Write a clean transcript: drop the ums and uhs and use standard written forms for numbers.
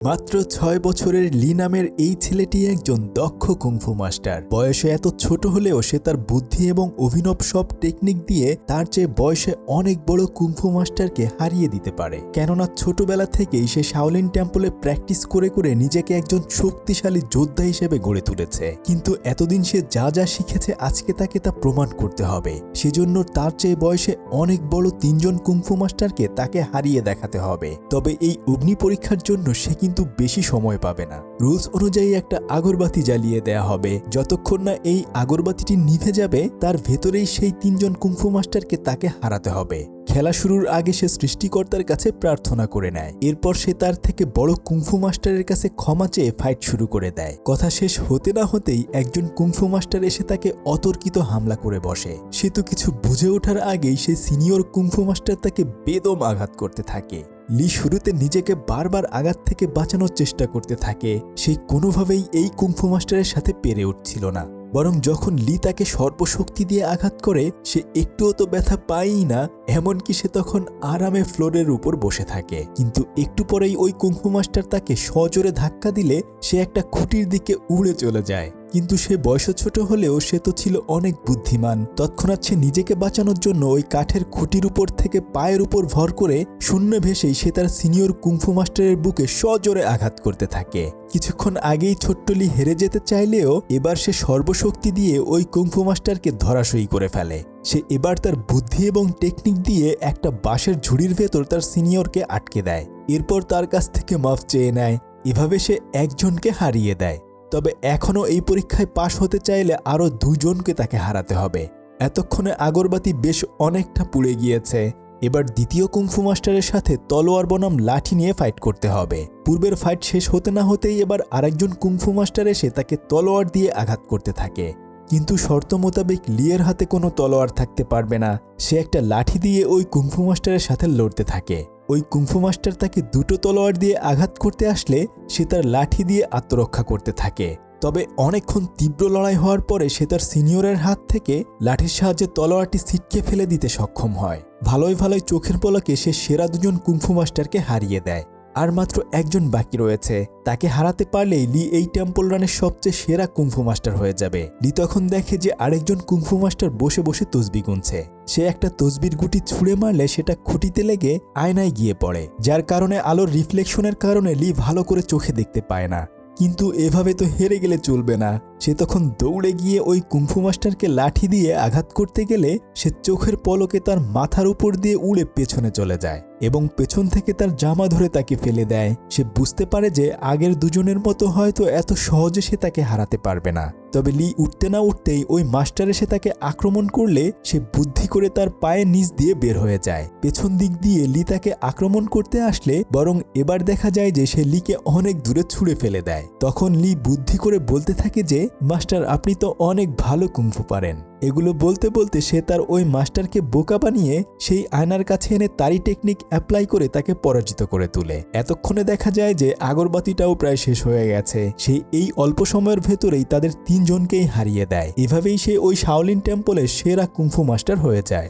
মাত্র ৬ বছরের লি নামের এই ছেলেটি একজন দক্ষ কুংফু মাস্টার। বয়সে এত ছোট হলেও সে তার বুদ্ধি এবং অভিনব সব টেকনিক দিয়ে তার চেয়ে বয়সে অনেক বড় কুংফু মাস্টারকে হারিয়ে দিতে পারে। কেননা ছোটবেলা থেকেই সে শাওলিন টেম্পলে প্র্যাকটিস করে করে নিজেকে একজন শক্তিশালী যোদ্ধা হিসেবে গড়ে তুলেছে। কিন্তু এতদিন সে যা যা শিখেছে আজকে তাকে তা প্রমাণ করতে হবে। সেজন্য তার চেয়ে বয়সে অনেক বড় ৩ জন কুংফু মাস্টারকে তাকে হারিয়ে দেখাতে হবে। তবে এই অগ্নি পরীক্ষার জন্য সে কিন্তু বেশি সময় পাবে না। রুলস অনুযায়ী একটা আগরবাতি জ্বালিয়ে দেয়া হবে। যতক্ষণ না এই আগরবাতিটি নিভে যাবে তার ভেতরেই সেই ৩ জন কুংফু মাস্টারকে তাকে হারাতে হবে। খেলা শুরুর আগে সে সৃষ্টিকর্তার কাছে প্রার্থনা করে নেয়। এরপর সে তার থেকে বড় কুংফু মাস্টারের কাছে ক্ষমা চেয়ে ফাইট শুরু করে দেয়। কথা শেষ হতে না হতেই একজন কুংফু মাস্টার এসে তাকে অতর্কিত হামলা করে বসে। সে তো কিছু বুঝে ওঠার আগেই সেই সিনিয়র কুংফু মাস্টার তাকে বেদম আঘাত করতে থাকে। লি শুরুতে নিজেকে বারবার আঘাত থেকে বাঁচানোর চেষ্টা করতে থাকে। সে কোনোভাবেই এই কুংফু মাস্টারের সাথে পেরে উঠছিল না। বরং যখন লি তাকে সর্বশক্তি দিয়ে আঘাত করে সে একটুও তো ব্যথা পায়ই না। এমনকি সে তখন আরামে ফ্লোরের উপর বসে থাকে। কিন্তু একটু পরেই ওই কুংফু মাস্টার তাকে সজোরে ধাক্কা দিলে সে একটা খুঁটির দিকে উড়ে চলে যায়। কিন্তু সে বয়স ছোট হলেও সে তো ছিল অনেক বুদ্ধিমান। তৎক্ষণাৎ সে নিজেকে বাঁচানোর জন্য ওই কাঠের খুঁটির উপর থেকে পায়ের উপর ভর করে শূন্য ভেসেই সে তার সিনিয়র কুংফু মাস্টারের বুকে সজোরে আঘাত করতে থাকে। কিছুক্ষণ আগেই ছোট্ট লি হেরে যেতে চাইলেও এবার সে সর্বশক্তি দিয়ে ওই কুংফু মাস্টারকে ধরাশয়ী করে ফেলে। সে এবার তার বুদ্ধি এবং টেকনিক দিয়ে একটা বাঁশের ঝুড়ির ভেতর তার সিনিয়রকে আটকে দেয়। এরপর তার কাছ থেকে মাফ চেয়ে নেয়। এভাবে সে একজনকে হারিয়ে দেয়। তবে এখনও এই পরীক্ষায় পাশ হতে চাইলে আরও ২ জনকে তাকে হারাতে হবে। এতক্ষণে আগরবাতি বেশ অনেকটা পুড়ে গিয়েছে। এবার দ্বিতীয় কুংফু মাস্টারের সাথে তলোয়ার বনাম লাঠি নিয়ে ফাইট করতে হবে। পূর্বের ফাইট শেষ হতে না হতেই এবার আরেকজন কুংফু মাস্টার এসে তাকে তলোয়ার দিয়ে আঘাত করতে থাকে। কিন্তু শর্ত মোতাবেক লিয়ের হাতে কোনো তলোয়ার থাকতে পারবে না। সে একটা লাঠি দিয়ে ওই কুংফু মাস্টারের সাথে লড়তে থাকে। ওই কুংফু মাস্টার তাকে ২টো তলোয়ার দিয়ে আঘাত করতে আসলে সে তার লাঠি দিয়ে আত্মরক্ষা করতে থাকে। তবে অনেকক্ষণ তীব্র লড়াই হওয়ার পরে সে তার সিনিয়রের হাত থেকে লাঠির সাহায্যে তলোয়ারটি ছিটকে ফেলে দিতে সক্ষম হয়। ভালোই ভালোই চোখের পলকে সে সেরা ২ জন কুংফু মাস্টারকে হারিয়ে দেয়। আর মাত্র একজন বাকি রয়েছে। তাকে হারাতে পারলেই লি এই টেম্পল রানের সবচেয়ে সেরা কুংফু মাস্টার হয়ে যাবে। লি তখন দেখে যে আরেকজন কুংফু মাস্টার বসে বসে তসবিহ গুনছে। সে একটা তসবির গুটি ছুঁড়ে মারলে সেটা খুঁটিতে লেগে আয়নায় গিয়ে পড়ে, যার কারণে আলোর রিফ্লেকশনের কারণে লি ভালো করে চোখে দেখতে পায় না। কিন্তু এভাবে তো হেরে গেলে চলবে না। সে তখন দৌড়ে গিয়ে ওই কুংফু মাস্টারকে লাঠি দিয়ে আঘাত করতে গেলে সে চোখের পলকে তার মাথার উপর দিয়ে উড়ে পেছনে চলে যায় এবং পেছন থেকে তার জামা ধরে তাকে ফেলে দেয়। সে বুঝতে পারে যে আগের ২ জনের মতো হয়তো এত সহজে সে তাকে হারাতে পারবে না। তবে লি উঠতে না উঠতেই ওই মাস্টার এসে তাকে আক্রমণ করলে সে বুদ্ধি করে তার পায়ের নিচ দিয়ে বের হয়ে যায়। পেছন দিক দিয়ে লি তাকে আক্রমণ করতে আসলে বরং এবার দেখা যায় যে সে লিকে অনেক দূরে ছুঁড়ে ফেলে দেয়। তখন লি বুদ্ধি করে বলতে থাকে যে, মাস্টার আপনি তো অনেক ভালো কুংফু পারেন। এগুলো বলতে বলতে সে তার ওই মাস্টারকে বোকা বানিয়ে সেই আয়নার কাছে এনে তারই টেকনিক অ্যাপ্লাই করে তাকে পরাজিত করে তোলে। এতক্ষণে দেখা যায় যে আগরবাতিটাও প্রায় শেষ হয়ে গেছে। সে এই অল্প সময়ের ভেতরেই তাদের ৩ জনকেই হারিয়ে দেয়। এভাবেই সে ওই শাওলিন টেম্পলের সেরা কুংফু মাস্টার হয়ে যায়।